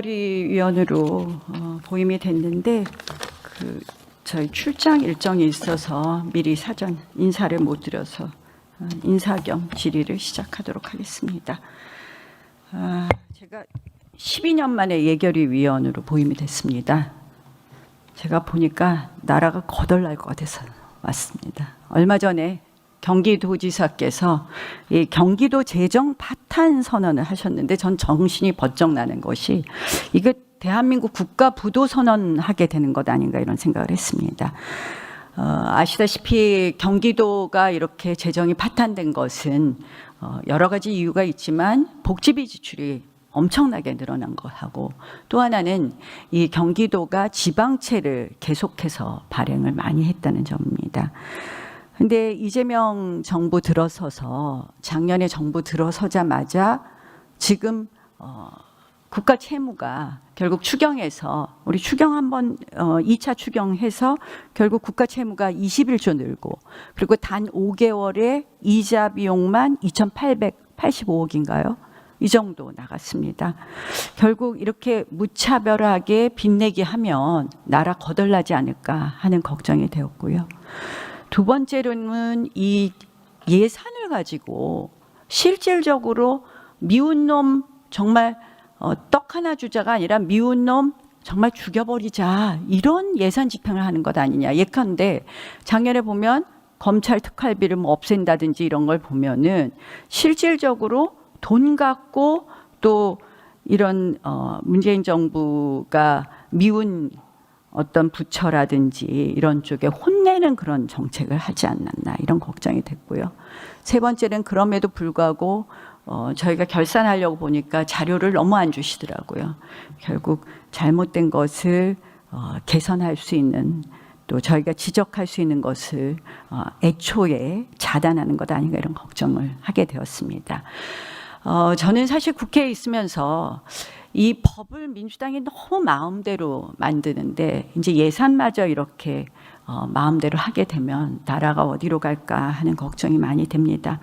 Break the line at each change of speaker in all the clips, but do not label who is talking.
위원으로 보임이 됐는데 저희 출장 일정이 있어서 미리 사전 인사를 못 드려서 인사 겸 질의를 시작하도록 하겠습니다. 제가 12년 만에 예결위 위원으로 보임이 됐습니다. 제가 보니까 나라가 거덜날 것 같아서 왔습니다. 얼마 전에 경기도지사께서 이 경기도 재정 파탄 선언을 하셨는데 전 정신이 번쩍 나는 것이 이거 대한민국 국가 부도 선언하게 되는 것 아닌가 이런 생각을 했습니다. 아시다시피 경기도가 이렇게 재정이 파탄된 것은 여러 가지 이유가 있지만 복지비 지출이 엄청나게 늘어난 것하고 또 하나는 이 경기도가 지방채를 계속해서 발행을 많이 했다는 점입니다. 근데 이재명 정부 들어서서 작년에 정부 들어서자마자 지금 국가 채무가 결국 추경해서 우리 추경 한번 2차 추경해서 결국 국가 채무가 21조 늘고 그리고 단 5개월에 이자 비용만 2,885억인가요? 이 정도 나갔습니다. 결국 이렇게 무차별하게 빚내기 하면 나라 거덜나지 않을까 하는 걱정이 되었고요. 두 번째로는 이 예산을 가지고 실질적으로 미운 놈 정말 떡 하나 주자가 아니라 미운 놈 정말 죽여버리자 이런 예산 집행을 하는 것 아니냐. 예컨대 작년에 보면 검찰 특활비를 뭐 없앤다든지 이런 걸 보면은 실질적으로 돈 갖고 또 이런 문재인 정부가 미운 어떤 부처라든지 이런 쪽에 혼내는 그런 정책을 하지 않았나 이런 걱정이 됐고요. 세 번째는 그럼에도 불구하고 저희가 결산하려고 보니까 자료를 너무 안 주시더라고요. 결국 잘못된 것을 개선할 수 있는 또 저희가 지적할 수 있는 것을 애초에 자단하는 것 아닌가 이런 걱정을 하게 되었습니다. 저는 사실 국회에 있으면서 이 법을 민주당이 너무 마음대로 만드는데 이제 예산마저 이렇게 마음대로 하게 되면 나라가 어디로 갈까 하는 걱정이 많이 됩니다.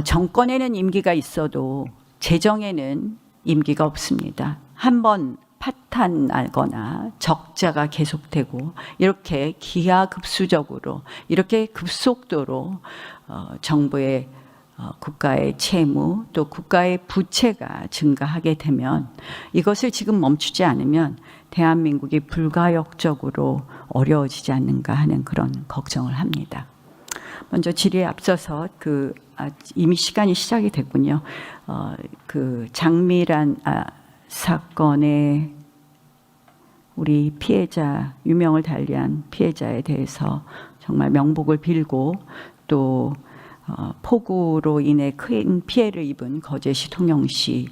정권에는 임기가 있어도 재정에는 임기가 없습니다. 한번 파탄나거나 적자가 계속되고 이렇게 기하급수적으로 이렇게 급속도로 정부의 국가의 채무 또 국가의 부채가 증가하게 되면 이것을 지금 멈추지 않으면 대한민국이 불가역적으로 어려워지지 않는가 하는 그런 걱정을 합니다. 먼저 질의에 앞서서 이미 시간이 시작이 됐군요. 장미란 사건의 우리 피해자 유명을 달리한 피해자에 대해서 정말 명복을 빌고 또 폭우로 인해 큰 피해를 입은 거제시 통영시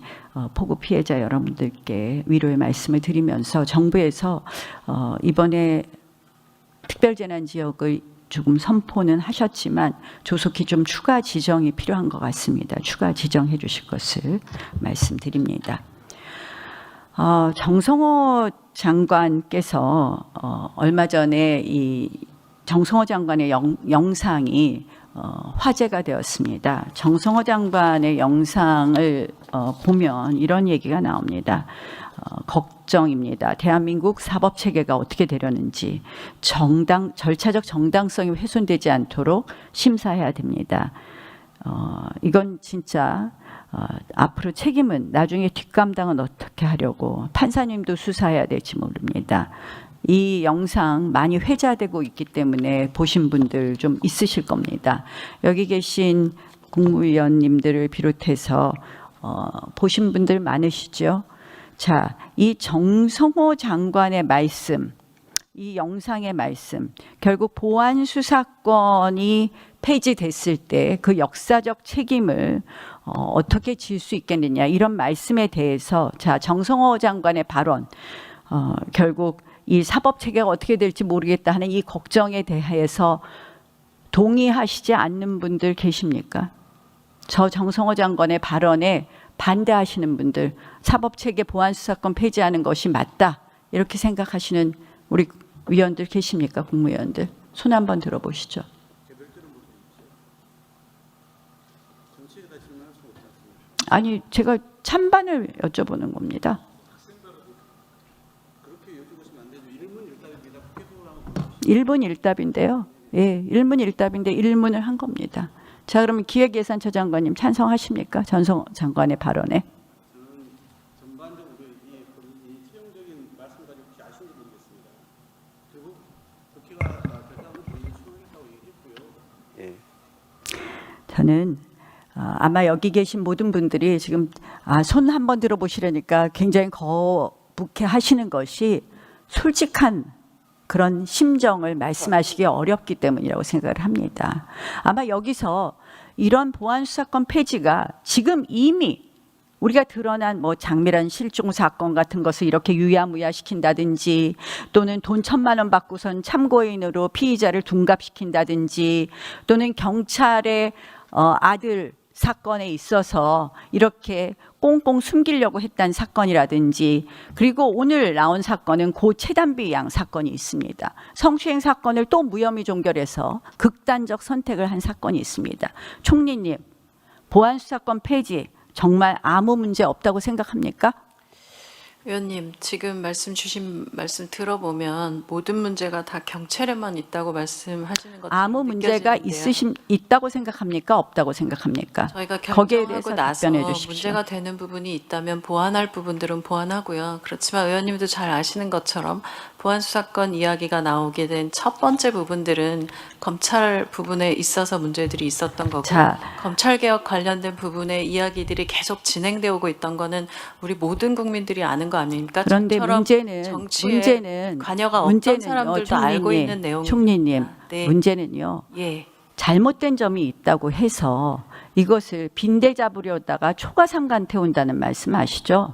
폭우 피해자 여러분들께 위로의 말씀을 드리면서 정부에서 이번에 특별재난지역을 조금 선포는 하셨지만 조속히 좀 추가 지정이 필요한 것 같습니다. 추가 지정해 주실 것을 말씀드립니다. 정성호 장관께서 얼마 전에 이 정성호 장관의 영상이 화제가 되었습니다. 정성호 장관의 영상을 보면 이런 얘기가 나옵니다. 걱정입니다. 대한민국 사법체계가 어떻게 되려는지 절차적 정당성이 훼손되지 않도록 심사해야 됩니다. 이건 진짜 앞으로 책임은 나중에 뒷감당은 어떻게 하려고 판사님도 수사해야 될지 모릅니다. 이 영상 많이 회자되고 있기 때문에 보신 분들 좀 있으실 겁니다. 여기 계신 국무위원님들을 비롯해서 보신 분들 많으시죠? 자, 이 정성호 장관의 말씀, 이 영상의 말씀, 결국 보안 수사권이 폐지됐을 때 그 역사적 책임을 어떻게 질 수 있겠느냐 이런 말씀에 대해서 자, 정성호 장관의 발언 결국 이 사법체계가 어떻게 될지 모르겠다 하는 이 걱정에 대해서 동의하시지 않는 분들 계십니까? 저 정성호 장관의 발언에 반대하시는 분들, 사법체계 보안수사권 폐지하는 것이 맞다 이렇게 생각하시는 우리 위원들 계십니까? 국무위원들 손 한번 들어보시죠. 아니 제가 찬반을 여쭤보는 겁니다. 일문일답인데요. 예, 일문일답인데 일문을 한 겁니다. 자, 그러면 기획예산처 장관님 찬성하십니까? 전성 장관의 발언에.
저는 전반적으로 이 최종적인 말씀 가지고 혹시 아시는지 모르겠습니다. 결국 국회가 결정을 수용했다고 얘기했고요. 예.
저는 아마 여기 계신 모든 분들이 지금 손 한번 들어보시려니까 굉장히 거북해 하시는 것이 솔직한 그런 심정을 말씀하시기 어렵기 때문이라고 생각을 합니다. 아마 여기서 이런 보안수사권 폐지가 지금 이미 우리가 드러난 뭐 장미란 실종 사건 같은 것을 이렇게 유야무야시킨다든지 또는 돈 1,000만 원 받고선 참고인으로 피의자를 둔갑시킨다든지 또는 경찰의 아들 사건에 있어서 이렇게 꽁꽁 숨기려고 했던 사건이라든지 그리고 오늘 나온 사건은 고 최단비 양 사건이 있습니다. 성추행 사건을 또 무혐의 종결해서 극단적 선택을 한 사건이 있습니다. 총리님, 보안수사권 폐지 정말 아무 문제 없다고 생각합니까?
의원님, 지금 말씀 주신 말씀 들어보면 모든 문제가 다 경찰에만 있다고 말씀하시는 것처럼
아무 문제가 있다고 생각합니까? 없다고 생각합니까?
저희가
거기에
결정하고
대해서
나서
답변해 주십시오.
문제가 되는 부분이 있다면 보완할 부분들은 보완하고요. 그렇지만 의원님도 잘 아시는 것처럼 보안수사권 이야기가 나오게 된 첫 번째 부분들은 검찰 부분에 있어서 문제들이 있었던 거고 검찰개혁 관련된 부분의 이야기들이 계속 진행되어 오고 있던 거는 우리 모든 국민들이 아는 거 아닙니까?
그런데
정치에
문제는
관여가 없던 사람들도 알고 있는 내용입니다.
총리님,
네.
문제는요.
예.
잘못된 점이 있다고 해서 이것을 빈대 잡으려다가 초과상관 태운다는 말씀 아시죠?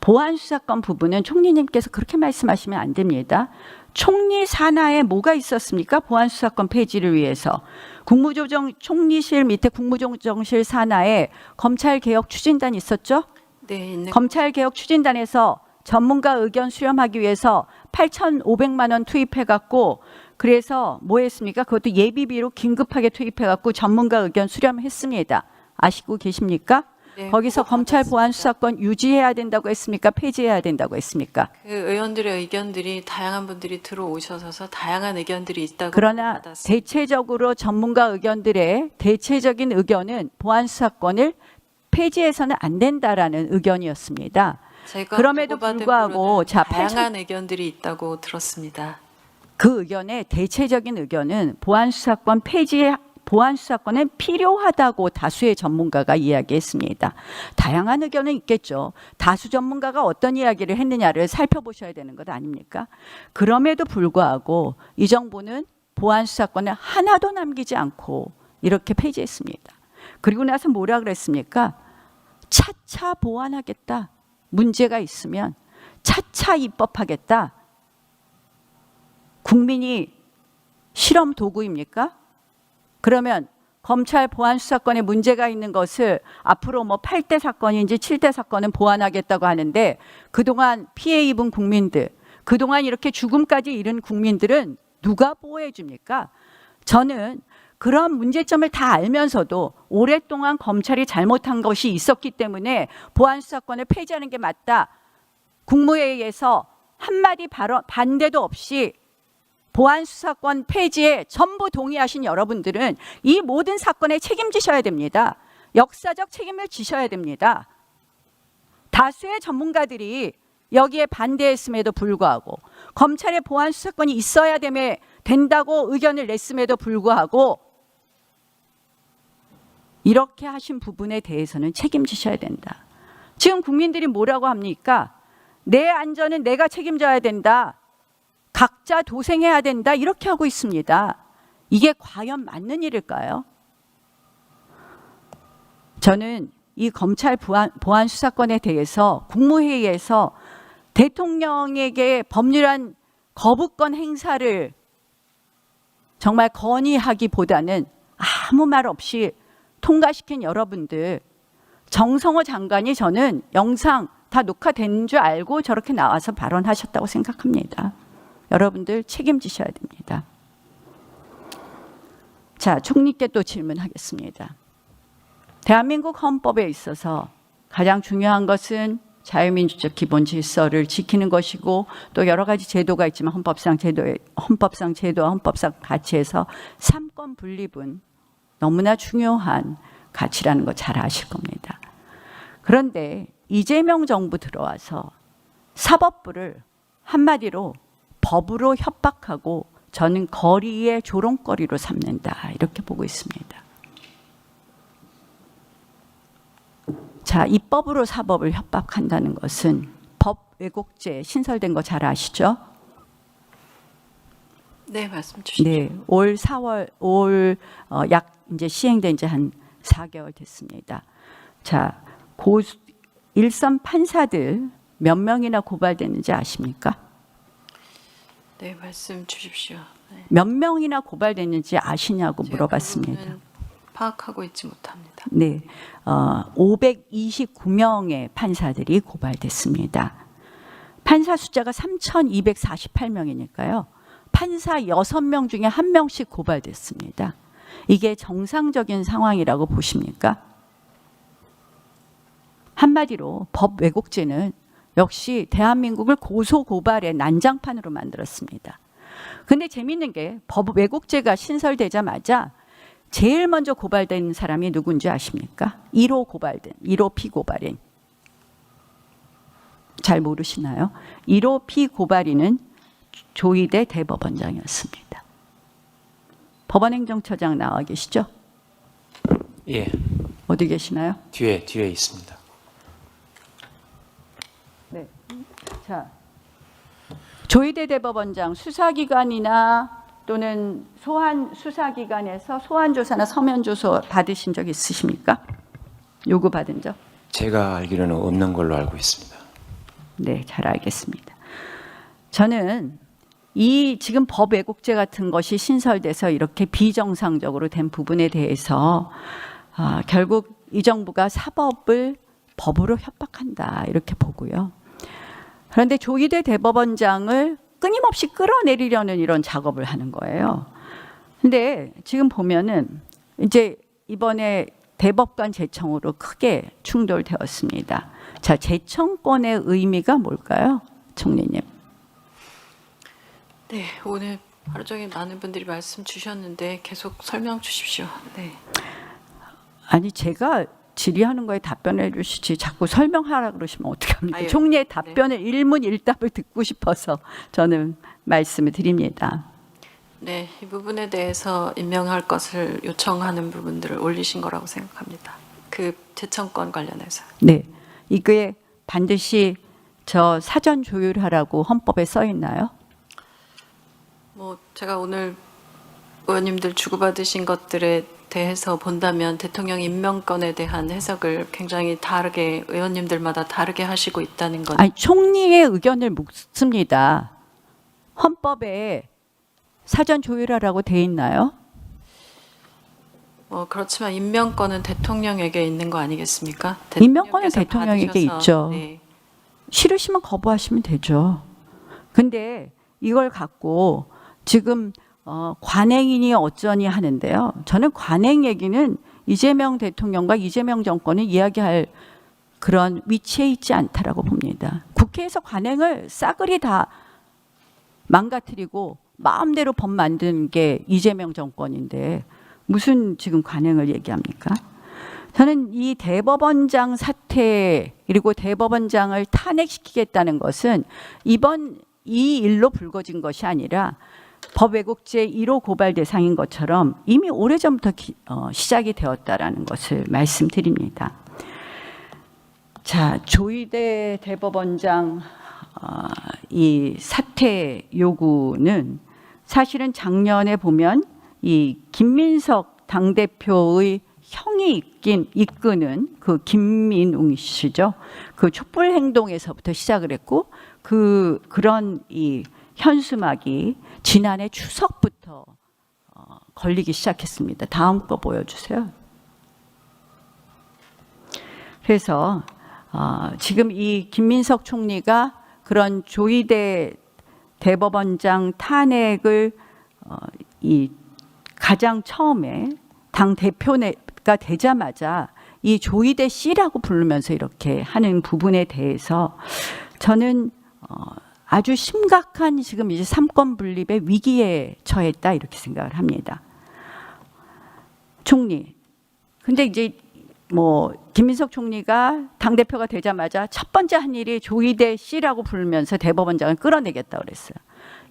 보안수사권 부분은 총리님께서 그렇게 말씀하시면 안 됩니다. 총리 산하에 뭐가 있었습니까? 보안수사권 폐지를 위해서. 총리실 밑에 국무조정실 산하에 검찰개혁추진단이 있었죠?
네.
검찰개혁추진단에서 전문가 의견 수렴하기 위해서 8,500만 원 투입해갖고 그래서 뭐 했습니까? 그것도 예비비로 긴급하게 투입해갖고 전문가 의견 수렴했습니다. 아시고 계십니까?
네,
거기서 검찰 보안수사권 유지해야 된다고 했습니까? 폐지해야 된다고 했습니까?
그 의원들의 의견들이 다양한 분들이 들어오셔서 다양한 의견들이 있다고
그러나
받았습니다.
대체적으로 전문가 의견들의 대체적인 의견은 보안수사권을 폐지해서는 안 된다라는 의견이었습니다.
제가
그럼에도
보고받은
불구하고
바로는 다양한 의견들이 있다고 들었습니다.
그 의견의 대체적인 의견은 보안수사권은 필요하다고 다수의 전문가가 이야기했습니다. 다양한 의견은 있겠죠. 다수 전문가가 어떤 이야기를 했느냐를 살펴보셔야 되는 것 아닙니까? 그럼에도 불구하고 이 정부는 보안수사권을 하나도 남기지 않고 이렇게 폐지했습니다. 그리고 나서 뭐라 그랬습니까? 차차 보완하겠다. 문제가 있으면 차차 입법하겠다. 국민이 실험 도구입니까? 그러면 검찰 보안수사권에 문제가 있는 것을 앞으로 뭐 8대 사건인지 7대 사건은 보완하겠다고 하는데 그동안 피해 입은 국민들, 그동안 이렇게 죽음까지 이른 국민들은 누가 보호해 줍니까? 저는 그런 문제점을 다 알면서도 오랫동안 검찰이 잘못한 것이 있었기 때문에 보안수사권을 폐지하는 게 맞다. 국무회의에서 한마디 반대도 없이 보안수사권 폐지에 전부 동의하신 여러분들은 이 모든 사건에 책임지셔야 됩니다. 역사적 책임을 지셔야 됩니다. 다수의 전문가들이 여기에 반대했음에도 불구하고 검찰의 보안수사권이 있어야 된다고 의견을 냈음에도 불구하고 이렇게 하신 부분에 대해서는 책임지셔야 된다. 지금 국민들이 뭐라고 합니까? 내 안전은 내가 책임져야 된다. 각자 도생해야 된다. 이렇게 하고 있습니다. 이게 과연 맞는 일일까요? 저는 이 검찰 보안 수사권에 대해서 국무회의에서 대통령에게 법률안 거부권 행사를 정말 건의하기보다는 아무 말 없이 통과시킨 여러분들, 정성호 장관이 저는 영상 다 녹화된 줄 알고 저렇게 나와서 발언하셨다고 생각합니다. 여러분들 책임지셔야 됩니다. 자, 총리께 또 질문하겠습니다. 대한민국 헌법에 있어서 가장 중요한 것은 자유민주적 기본 질서를 지키는 것이고 또 여러 가지 제도가 있지만 헌법상 제도와 헌법상 가치에서 삼권 분립은 너무나 중요한 가치라는 거 잘 아실 겁니다. 그런데 이재명 정부 들어와서 사법부를 한마디로 법으로 협박하고 저는 거리의 조롱거리로 삼는다 이렇게 보고 있습니다. 자, 입법으로 사법을 협박한다는 것은 법 왜곡죄 신설된 거 잘 아시죠?
네, 말씀 주십시오.
네, 올 4월 약 이제 시행된 지 한 4개월 됐습니다. 자, 일선 판사들 몇 명이나 고발됐는지 아십니까?
네, 말씀 주십시오. 네.
몇 명이나 고발됐는지 아시냐고
제가
물어봤습니다.
그 부분은 파악하고 있지 못합니다.
네, 529명의 판사들이 고발됐습니다. 판사 숫자가 3,248명이니까요. 판사 6명 중에 1명씩 고발됐습니다. 이게 정상적인 상황이라고 보십니까? 한마디로 법 왜곡죄는 역시 대한민국을 고소고발의 난장판으로 만들었습니다. 근데 재밌는 게 법 왜곡죄가 신설되자마자 제일 먼저 고발된 사람이 누군지 아십니까? 1호 피고발인. 잘 모르시나요? 1호 피고발인은 조희대 대법원장이었습니다. 법원행정처장 나와 계시죠?
예,
어디 계시나요?
뒤에 있습니다.
네. 자, 조희대 대법원장 수사기관이나 또는 소환 수사기관에서 소환 조사나 서면 조서 받으신 적 있으십니까? 요구 받은 적?
제가 알기로는 없는 걸로 알고 있습니다.
네, 잘 알겠습니다. 저는 이 지금 법 왜곡죄 같은 것이 신설돼서 이렇게 비정상적으로 된 부분에 대해서 결국 이 정부가 사법을 법으로 협박한다 이렇게 보고요. 그런데 조희대 대법원장을 끊임없이 끌어내리려는 이런 작업을 하는 거예요. 근데 지금 보면은 이제 이번에 대법관 제청으로 크게 충돌되었습니다. 자, 제청권의 의미가 뭘까요? 총리님.
네, 오늘 하루 종일 많은 분들이 말씀 주셨는데 계속 설명 주십시오. 네.
아니 제가 질의하는 거에 답변해 주시지 자꾸 설명하라 그러시면 어떡합니까?
아유,
총리의 답변을 일문일답을 듣고 싶어서 저는 말씀을 드립니다.
네, 이 부분에 대해서 임명할 것을 요청하는 부분들을 올리신 거라고 생각합니다. 그 제청권 관련해서.
네, 이게 반드시 저 사전 조율하라고 헌법에 써 있나요?
뭐 제가 오늘 의원님들 주고받으신 것들에 대해서 본다면 대통령 임명권에 대한 해석을 굉장히 다르게 의원님들마다 다르게 하시고 있다는 것.
아니 총리의 의견을 묻습니다. 헌법에 사전 조율하라고 돼 있나요?
그렇지만 임명권은 대통령에게 있는 거 아니겠습니까?
임명권은
대통령께서
대통령에게
받으셔서,
있죠.
네.
싫으시면 거부하시면 되죠. 근데 이걸 갖고 지금 관행이니 어쩌니 하는데요. 저는 관행 얘기는 이재명 대통령과 이재명 정권을 이야기할 그런 위치에 있지 않다라고 봅니다. 국회에서 관행을 싸그리 다 망가뜨리고 마음대로 법 만든 게 이재명 정권인데 무슨 지금 관행을 얘기합니까? 저는 이 대법원장 사태 그리고 대법원장을 탄핵시키겠다는 것은 이번 이 일로 불거진 것이 아니라 법 왜곡죄 1호 고발 대상인 것처럼 이미 오래전부터 시작이 되었다라는 것을 말씀드립니다. 자, 조희대 대법원장 이 사퇴 요구는 사실은 작년에 보면 이 김민석 당대표의 형이 이끄는 그 김민웅 씨죠. 그 촛불 행동에서부터 시작을 했고 그런 이 현수막이 지난해 추석부터 걸리기 시작했습니다. 다음 거 보여주세요. 그래서 지금 이 김민석 총리가 그런 조희대 대법원장 탄핵을 이 가장 처음에 당 대표가 되자마자 이 조이대 씨라고 부르면서 이렇게 하는 부분에 대해서 저는 아주 심각한 지금 이제 삼권 분립의 위기에 처했다 이렇게 생각을 합니다. 총리. 근데 이제 뭐 김민석 총리가 당대표가 되자마자 첫 번째 한 일이 조이대 씨라고 부르면서 대법원장을 끌어내겠다 그랬어요.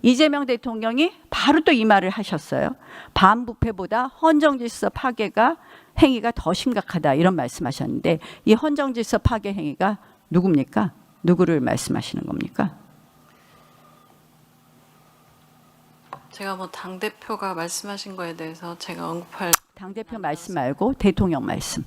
이재명 대통령이 바로 또 이 말을 하셨어요. 반부패보다 헌정질서 파괴가 행위가 더 심각하다 이런 말씀하셨는데 이 헌정질서 파괴 행위가 누굽니까? 누구를 말씀하시는 겁니까?
제가 뭐 당대표가 말씀하신 거에 대해서 제가 언급할
당대표 말씀 말고 대통령 말씀.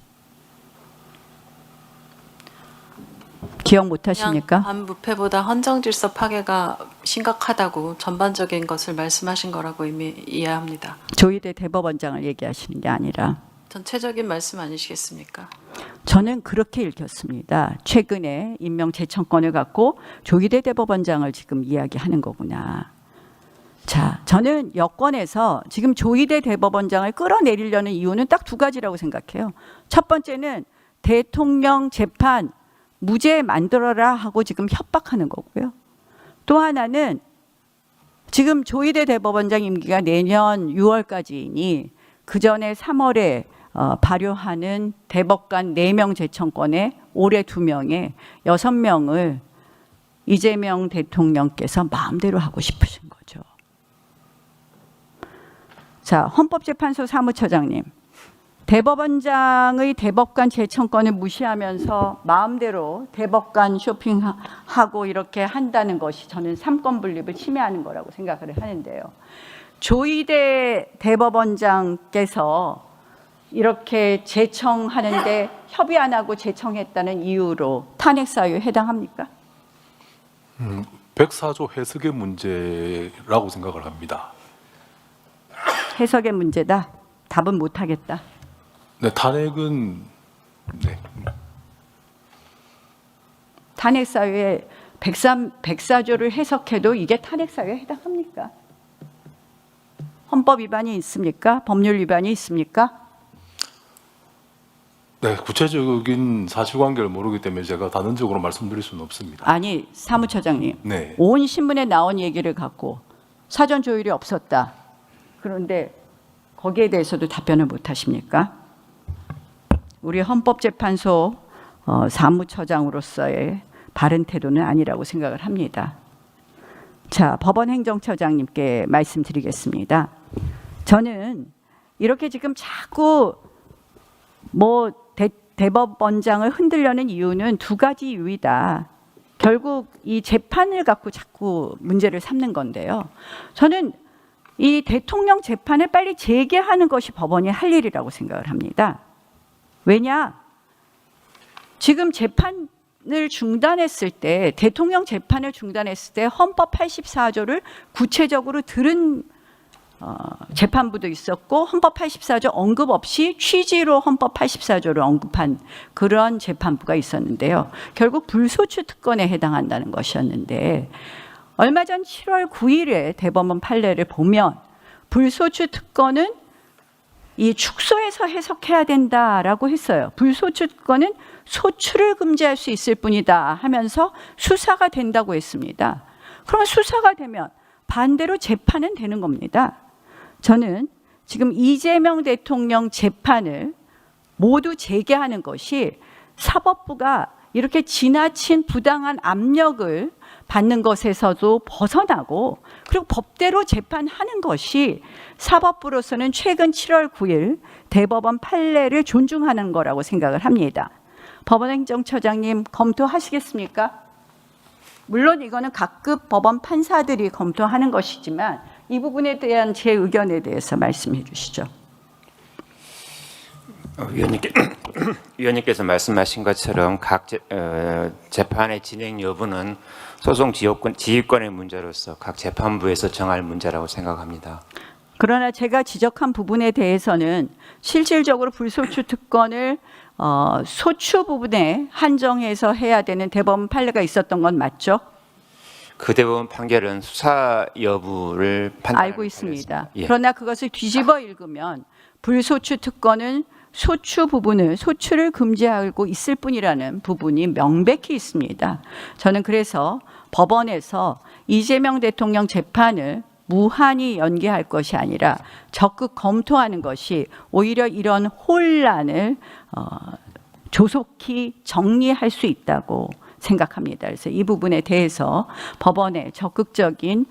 기억 못 하십니까?
반부패보다 헌정질서 파괴가 심각하다고 전반적인 것을 말씀하신 거라고 이미 이해합니다.
조이대 대법원장을 얘기하시는 게 아니라
전체적인 말씀 아니시겠습니까?
저는 그렇게 읽혔습니다. 최근에 임명 재청권을 갖고 조이대 대법원장을 지금 이야기하는 거구나. 자, 저는 여권에서 지금 조이대 대법원장을 끌어내리려는 이유는 딱 두 가지라고 생각해요. 첫 번째는 대통령 재판 무죄 만들어라 하고 지금 협박하는 거고요. 또 하나는 지금 조이대 대법원장 임기가 내년 6월까지이니 그 전에 3월에 발효하는 대법관 4명 재청권에 올해 2명에 6명을 이재명 대통령께서 마음대로 하고 싶으신 거죠. 자, 헌법재판소 사무처장님. 대법원장의 대법관 재청권을 무시하면서 마음대로 대법관 쇼핑하고 이렇게 한다는 것이 저는 삼권 분립을 침해하는 거라고 생각을 하는데요. 조이대 대법원장께서 이렇게 재청하는데 협의 안 하고 재청했다는 이유로 탄핵 사유에 해당합니까?
104조 해석의 문제라고 생각을 합니다.
해석의 문제다. 답은 못 하겠다.
네, 탄핵은
탄핵 사유에 104조를 해석해도 이게 탄핵 사유에 해당합니까? 헌법 위반이 있습니까? 법률 위반이 있습니까?
네, 구체적인 사실관계를 모르기 때문에 제가 단언적으로 말씀드릴 수는 없습니다.
아니, 사무처장님.
네.
온 신문에 나온 얘기를 갖고 사전 조율이 없었다. 그런데 거기에 대해서도 답변을 못 하십니까? 우리 헌법재판소 사무처장으로서의 바른 태도는 아니라고 생각을 합니다. 자, 법원행정처장님께 말씀드리겠습니다. 저는 이렇게 지금 자꾸 뭐 대법원장을 흔들려는 이유는 두 가지 이유이다. 결국 이 재판을 갖고 자꾸 문제를 삼는 건데요. 저는 이 대통령 재판을 빨리 재개하는 것이 법원이 할 일이라고 생각을 합니다. 왜냐? 지금 재판을 중단했을 때, 대통령 재판을 중단했을 때 헌법 84조를 구체적으로 들은 재판부도 있었고 헌법 84조 언급 없이 취지로 헌법 84조를 언급한 그런 재판부가 있었는데요. 결국 불소추 특권에 해당한다는 것이었는데 얼마 전 7월 9일에 대법원 판례를 보면 불소추 특권은 이 축소해서 해석해야 된다라고 했어요. 불소추 특권은 소추를 금지할 수 있을 뿐이다 하면서 수사가 된다고 했습니다. 그러면 수사가 되면 반대로 재판은 되는 겁니다. 저는 지금 이재명 대통령 재판을 모두 재개하는 것이 사법부가 이렇게 지나친 부당한 압력을 받는 것에서도 벗어나고 그리고 법대로 재판하는 것이 사법부로서는 최근 7월 9일 대법원 판례를 존중하는 거라고 생각을 합니다. 법원행정처장님 검토하시겠습니까? 물론 이거는 각급 법원 판사들이 검토하는 것이지만 이 부분에 대한 제 의견에 대해서 말씀해 주시죠.
위원님께서 말씀하신 것처럼 각 재판의 진행 여부는 소송 지휘권의 문제로서 각 재판부에서 정할 문제라고 생각합니다.
그러나 제가 지적한 부분에 대해서는 실질적으로 불소추 특권을 소추 부분에 한정해서 해야 되는 대법원 판례가 있었던 건 맞죠?
그 대법원 판결은 수사 여부를 판단하는
알고 있습니다.
판례였습니다. 예.
그러나 그것을 뒤집어 읽으면 불소추 특권은 소추를 금지하고 있을 뿐이라는 부분이 명백히 있습니다. 저는 그래서 법원에서 이재명 대통령 재판을 무한히 연기할 것이 아니라 적극 검토하는 것이 오히려 이런 혼란을 조속히 정리할 수 있다고 생각합니다. 그래서 이 부분에 대해서 법원의 적극적인